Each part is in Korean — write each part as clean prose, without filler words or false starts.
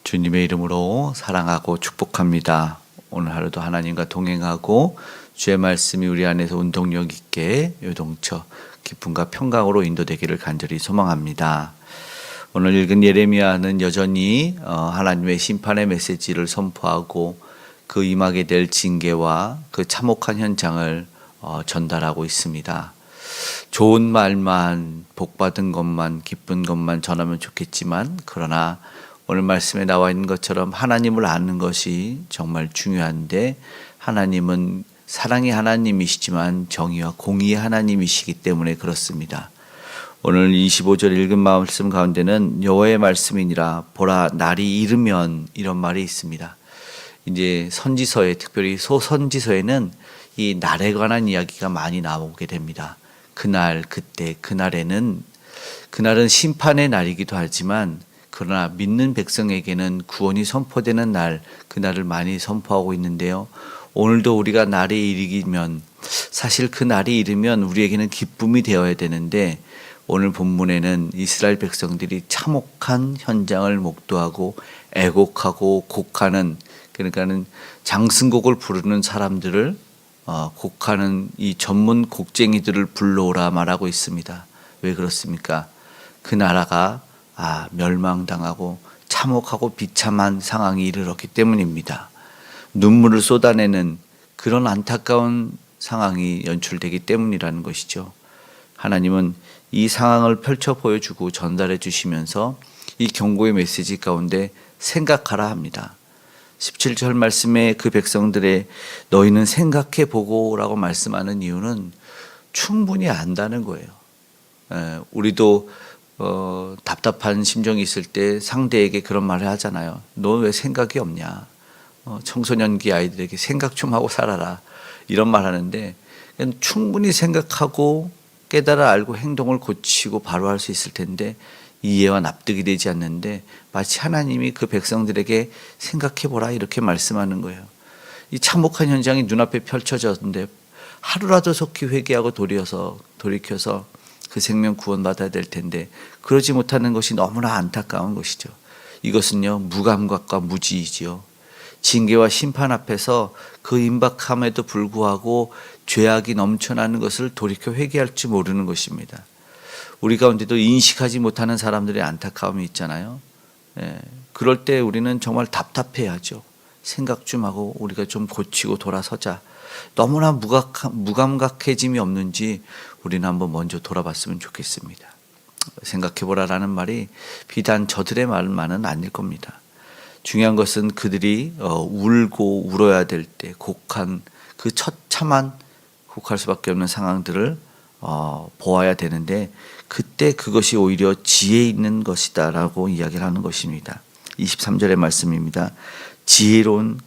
주님의 이름으로 사랑하고 축복합니다. 오늘 하루도 하나님과 동행하고 주의 말씀이 우리 안에서 운동력 있게 요동쳐 기쁨과 평강으로 인도되기를 간절히 소망합니다. 오늘 읽은 예레미야는 여전히 하나님의 심판의 메시지를 선포하고 그 임하게 될 징계와 그 참혹한 현장을 전달하고 있습니다. 좋은 말만, 복받은 것만, 기쁜 것만 전하면 좋겠지만, 그러나 오늘 말씀에 나와 있는 것처럼 하나님을 아는 것이 정말 중요한데, 하나님은 사랑의 하나님이시지만 정의와 공의의 하나님이시기 때문에 그렇습니다. 오늘 25절 읽은 말씀 가운데는 여호와의 말씀이니라 보라 날이 이르면, 이런 말이 있습니다. 이제 선지서에, 특별히 소선지서에는 이 날에 관한 이야기가 많이 나오게 됩니다. 그날, 그때, 그날은 심판의 날이기도 하지만, 그러나 믿는 백성에게는 구원이 선포되는 날, 그날을 많이 선포하고 있는데요. 오늘도 우리가 날이 이르면, 사실 그 날이 이르면 우리에게는 기쁨이 되어야 되는데, 오늘 본문에는 이스라엘 백성들이 참혹한 현장을 목도하고 애곡하고 곡하는, 그러니까는 장승곡을 부르는 사람들을 곡하는 이 전문 곡쟁이들을 불러오라 말하고 있습니다. 왜 그렇습니까? 그 나라가 멸망당하고 참혹하고 비참한 상황이 이르렀기 때문입니다. 눈물을 쏟아내는 그런 안타까운 상황이 연출되기 때문이라는 것이죠. 하나님은 이 상황을 펼쳐 보여주고 전달해 주시면서 이 경고의 메시지 가운데 생각하라 합니다. 17절 말씀에 그 백성들의 너희는 생각해 보고라고 말씀하는 이유는 충분히 안다는 거예요. 우리도 답답한 심정이 있을 때 상대에게 그런 말을 하잖아요. 너 왜 생각이 없냐? 청소년기 아이들에게 생각 좀 하고 살아라. 이런 말 하는데, 충분히 생각하고 깨달아 알고 행동을 고치고 바로 할 수 있을 텐데 이해와 납득이 되지 않는데, 마치 하나님이 그 백성들에게 생각해보라 이렇게 말씀하는 거예요. 이 참혹한 현장이 눈앞에 펼쳐졌는데 하루라도 속히 회개하고 돌이켜서 그 생명 구원받아야 될 텐데 그러지 못하는 것이 너무나 안타까운 것이죠. 이것은요, 무감각과 무지이지요. 징계와 심판 앞에서 그 임박함에도 불구하고 죄악이 넘쳐나는 것을 돌이켜 회개할 줄 모르는 것입니다. 우리 가운데도 인식하지 못하는 사람들의 안타까움이 있잖아요. 그럴 때 우리는 정말 답답해하죠. 생각 좀 하고 우리가 좀 고치고 돌아서자. 너무나 무감각해짐이 없는지 우리는 한번 먼저 돌아봤으면 좋겠습니다. 생각해보라라는 말이 비단 저들의 말만은 아닐 겁니다. 중요한 것은 그들이 울고 울어야 될 때 곡한 그 처참한 곡할 수밖에 없는 상황들을 보아야 되는데, 그때 그것이 오히려 지혜 있는 것이다 라고 이야기를 하는 것입니다. 23절의 말씀입니다. 지혜로운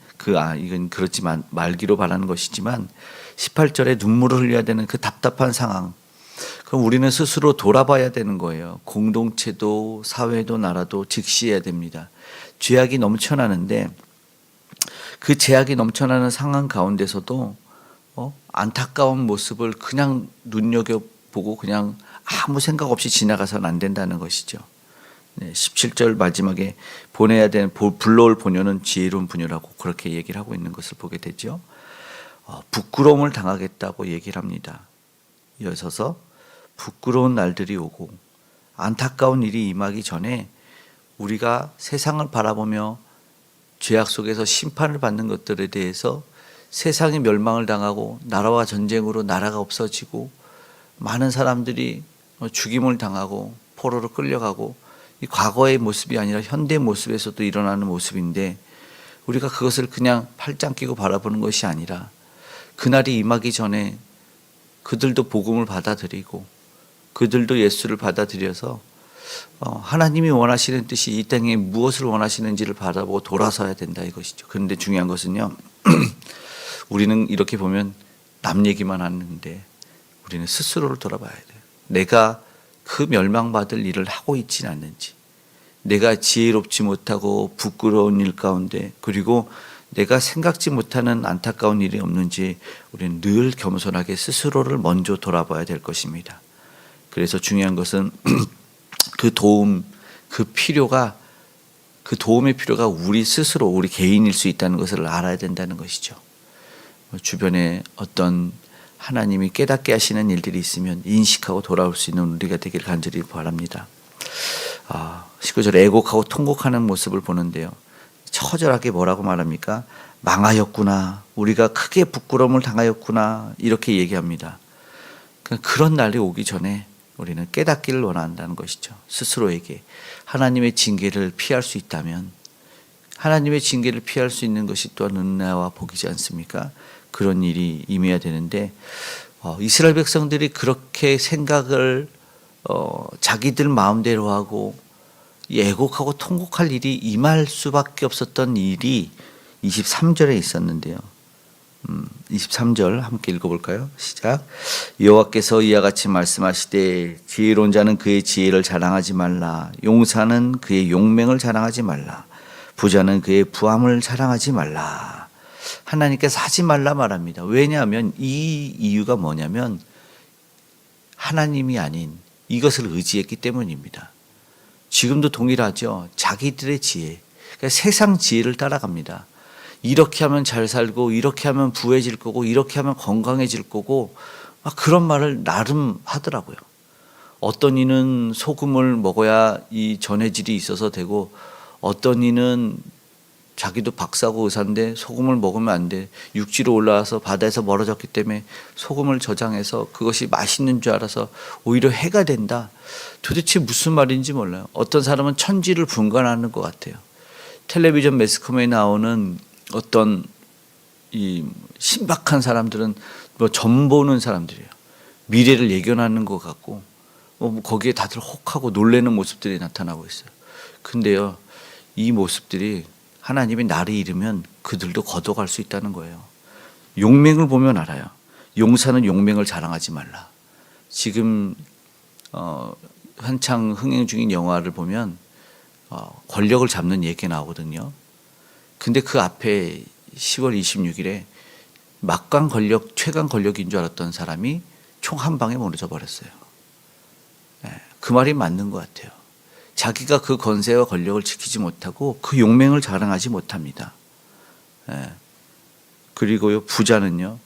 이건 그렇지만 말기로 바라는 것이지만 18절에 눈물을 흘려야 되는 그 답답한 상황, 그럼 우리는 스스로 돌아봐야 되는 거예요. 공동체도 사회도 나라도 직시해야 됩니다. 죄악이 넘쳐나는데 그 죄악이 넘쳐나는 상황 가운데서도 안타까운 모습을 그냥 눈여겨보고 그냥 아무 생각 없이 지나가서는 안 된다는 것이죠. 17절 마지막에 불러올 보녀는 지혜로운 부녀라고 그렇게 얘기를 하고 있는 것을 보게 되죠. 부끄러움을 당하겠다고 얘기를 합니다. 이어서서 부끄러운 날들이 오고 안타까운 일이 임하기 전에 우리가 세상을 바라보며 죄악 속에서 심판을 받는 것들에 대해서 세상이 멸망을 당하고 나라와 전쟁으로 나라가 없어지고 많은 사람들이 죽임을 당하고 포로로 끌려가고, 이 과거의 모습이 아니라 현대 모습에서도 일어나는 모습인데, 우리가 그것을 그냥 팔짱 끼고 바라보는 것이 아니라 그날이 임하기 전에 그들도 복음을 받아들이고 그들도 예수를 받아들여서 하나님이 원하시는 뜻이 이 땅에 무엇을 원하시는지를 바라보고 돌아서야 된다 이것이죠. 그런데 중요한 것은요, 우리는 이렇게 보면 남 얘기만 하는데 우리는 스스로를 돌아봐야 돼요. 내가 그 멸망받을 일을 하고 있지는 않는지, 내가 지혜롭지 못하고 부끄러운 일 가운데, 그리고 내가 생각지 못하는 안타까운 일이 없는지 우리는 늘 겸손하게 스스로를 먼저 돌아봐야 될 것입니다. 그래서 중요한 것은 그 도움, 그 필요가 그 도움의 필요가 우리 스스로 우리 개인일 수 있다는 것을 알아야 된다는 것이죠. 주변에 어떤 하나님이 깨닫게 하시는 일들이 있으면 인식하고 돌아올 수 있는 우리가 되길 간절히 바랍니다. 19절 애곡하고 통곡하는 모습을 보는데요. 처절하게 뭐라고 말합니까? 망하였구나. 우리가 크게 부끄러움을 당하였구나. 이렇게 얘기합니다. 그런 날이 오기 전에 우리는 깨닫기를 원한다는 것이죠. 스스로에게 하나님의 징계를 피할 수 있다면 하나님의 징계를 피할 수 있는 것이 또한 은혜와 복이지 않습니까? 그런 일이 임해야 되는데 이스라엘 백성들이 그렇게 생각을 자기들 마음대로 하고 애곡하고 통곡할 일이 임할 수밖에 없었던 일이 23절에 있었는데요. 23절 함께 읽어볼까요? 시작. 여호와께서 이와 같이 말씀하시되 지혜로운 자는 그의 지혜를 자랑하지 말라. 용사는 그의 용맹을 자랑하지 말라. 부자는 그의 부함을 자랑하지 말라. 하나님께서 하지 말라 말합니다. 왜냐하면 이 이유가 뭐냐면 하나님이 아닌 이것을 의지했기 때문입니다. 지금도 동일하죠. 자기들의 지혜, 그러니까 세상 지혜를 따라갑니다. 이렇게 하면 잘 살고 이렇게 하면 부해질 거고 이렇게 하면 건강해질 거고 막 그런 말을 나름 하더라고요. 어떤 이는 소금을 먹어야 이 전해질이 있어서 되고 어떤 이는 자기도 박사고 의사인데 소금을 먹으면 안 돼. 육지로 올라와서 바다에서 멀어졌기 때문에 소금을 저장해서 그것이 맛있는 줄 알아서 오히려 해가 된다. 도대체 무슨 말인지 몰라요. 어떤 사람은 천지를 분간하는 것 같아요. 텔레비전 매스컴에 나오는 어떤 이 신박한 사람들은 뭐 점 보는 사람들이에요. 미래를 예견하는 것 같고 거기에 다들 혹하고 놀라는 모습들이 나타나고 있어요. 근데요, 이 모습들이 하나님이 날이 이르면 그들도 걷어갈 수 있다는 거예요. 용맹을 보면 알아요. 용사는 용맹을 자랑하지 말라. 지금 한창 흥행 중인 영화를 보면 권력을 잡는 얘기가 나오거든요. 근데 그 앞에 10월 26일에 막강 권력, 최강 권력인 줄 알았던 사람이 총 한 방에 무너져 버렸어요. 그 말이 맞는 것 같아요. 자기가 그 권세와 권력을 지키지 못하고 그 용맹을 자랑하지 못합니다. 그리고요, 부자는요,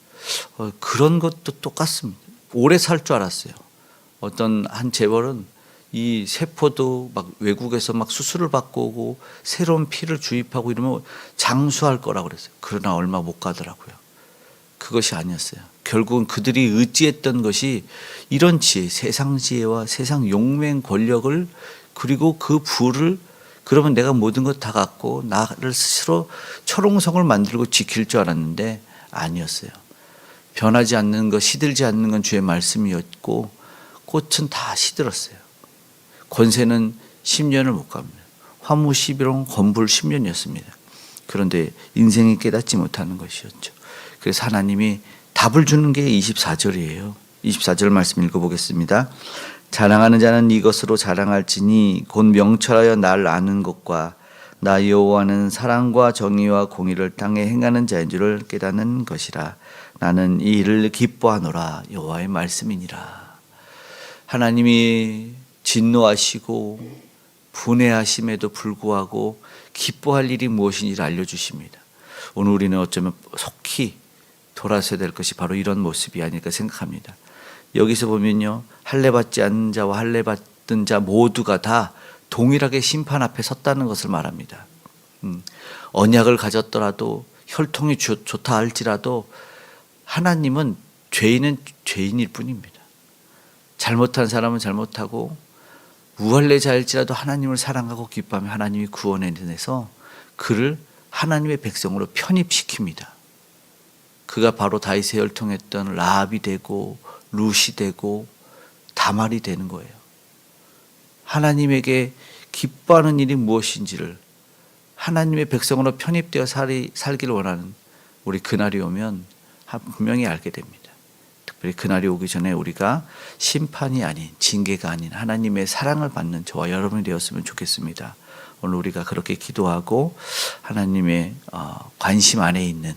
그런 것도 똑같습니다. 오래 살 줄 알았어요. 어떤 한 재벌은 이 세포도 막 외국에서 막 수술을 받고 오고 새로운 피를 주입하고 이러면 장수할 거라고 그랬어요. 그러나 얼마 못 가더라고요. 그것이 아니었어요. 결국은 그들이 의지했던 것이 이런 지혜, 세상 지혜와 세상 용맹 권력을 그리고 그 부를 그러면 내가 모든 것 다 갖고 나를 스스로 철옹성을 만들고 지킬 줄 알았는데 아니었어요. 변하지 않는 것, 시들지 않는 건 주의 말씀이었고 꽃은 다 시들었어요. 권세는 10년을 못 갑니다. 화무 11원, 건불 10년이었습니다. 그런데 인생이 깨닫지 못하는 것이었죠. 그래서 하나님이 답을 주는 게 24절이에요. 24절 말씀 읽어보겠습니다. 자랑하는 자는 이것으로 자랑할지니 곧 명철하여 날 아는 것과 나 여호와는 사랑과 정의와 공의를 땅에 행하는 자인 줄을 깨닫는 것이라. 나는 이 일을 기뻐하노라. 여호와의 말씀이니라. 하나님이 진노하시고 분해하심에도 불구하고 기뻐할 일이 무엇인지를 알려주십니다. 오늘 우리는 어쩌면 속히 돌아서야 될 것이 바로 이런 모습이 아닐까 생각합니다. 여기서 보면요, 할례받지 않는 자와 할례받은 자 모두가 다 동일하게 심판 앞에 섰다는 것을 말합니다. 언약을 가졌더라도 혈통이 좋다 할지라도 하나님은 죄인은 죄인일 뿐입니다. 잘못한 사람은 잘못하고 무할례자일지라도 하나님을 사랑하고 기뻐하며 하나님이 구원해내서 그를 하나님의 백성으로 편입시킵니다. 그가 바로 다윗의 혈통했던 라합이 되고 룻이 되고 다말이 되는 거예요. 하나님에게 기뻐하는 일이 무엇인지를 하나님의 백성으로 편입되어 살기를 원하는 우리 그날이 오면 분명히 알게 됩니다. 특별히 그날이 오기 전에 우리가 심판이 아닌 징계가 아닌 하나님의 사랑을 받는 저와 여러분이 되었으면 좋겠습니다. 오늘 우리가 그렇게 기도하고 하나님의 관심 안에 있는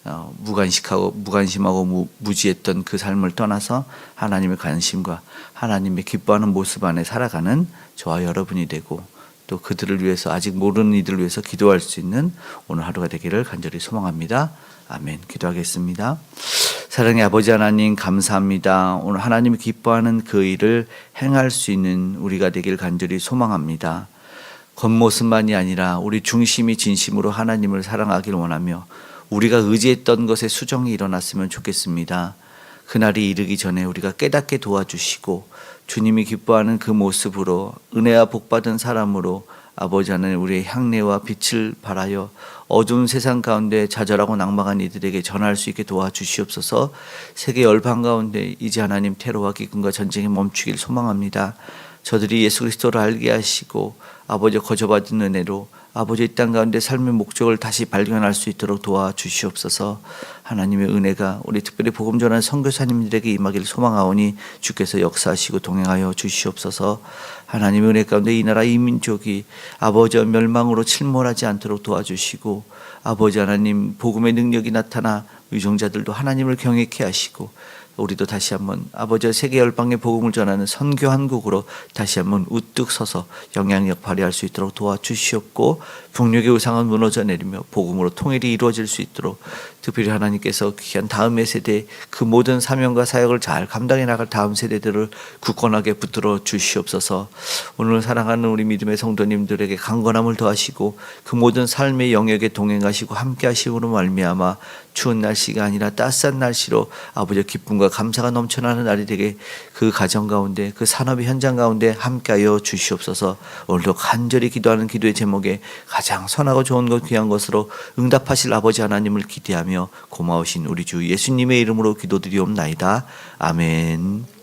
무관심하고 무지했던 그 삶을 떠나서 하나님의 관심과 하나님의 기뻐하는 모습 안에 살아가는 저와 여러분이 되고 또 그들을 위해서 아직 모르는 이들을 위해서 기도할 수 있는 오늘 하루가 되기를 간절히 소망합니다. 아멘. 기도하겠습니다. 사랑의 아버지 하나님 감사합니다. 오늘 하나님이 기뻐하는 그 일을 행할 수 있는 우리가 되길 간절히 소망합니다. 겉모습만이 아니라 우리 중심이 진심으로 하나님을 사랑하길 원하며 우리가 의지했던 것에 수정이 일어났으면 좋겠습니다. 그날이 이르기 전에 우리가 깨닫게 도와주시고 주님이 기뻐하는 그 모습으로 은혜와 복받은 사람으로 아버지 하나님 우리의 향례와 빛을 발하여 어두운 세상 가운데 좌절하고 낭망한 이들에게 전할 수 있게 도와주시옵소서. 세계 열방 가운데 이제 하나님 테러와 기근과 전쟁이 멈추길 소망합니다. 저들이 예수 그리스도를 알게 하시고 아버지 거저받은 은혜로 아버지 이 땅 가운데 삶의 목적을 다시 발견할 수 있도록 도와주시옵소서. 하나님의 은혜가 우리 특별히 복음 전하는 선교사님들에게 임하기를 소망하오니 주께서 역사하시고 동행하여 주시옵소서. 하나님의 은혜 가운데 이 나라 이 민족이 아버지와 멸망으로 침몰하지 않도록 도와주시고 아버지 하나님 복음의 능력이 나타나 유종자들도 하나님을 경외케 하시고 우리도 다시 한번 아버지와 세계 열방의 복음을 전하는 선교 한국으로 다시 한번 우뚝 서서 영향력 발휘할 수 있도록 도와주시옵고 북녘의 우상은 무너져 내리며 복음으로 통일이 이루어질 수 있도록 특별히 하나님께서 귀한 다음의 세대 그 모든 사명과 사역을 잘 감당해 나갈 다음 세대들을 굳건하게 붙들어 주시옵소서. 오늘 사랑하는 우리 믿음의 성도님들에게 강건함을 더하시고 그 모든 삶의 영역에 동행하시고 함께 하시므로 말미암아 추운 날씨가 아니라 따스한 날씨로 아버지의 기쁨과 감사가 넘쳐나는 날이 되게 그 가정 가운데 그 산업의 현장 가운데 함께하여 주시옵소서. 오늘도 간절히 기도하는 기도의 제목에 가장 선하고 좋은 것 귀한 것으로 응답하실 아버지 하나님을 기대하며 고마우신 우리 주 예수님의 이름으로 기도드리옵나이다. 아멘.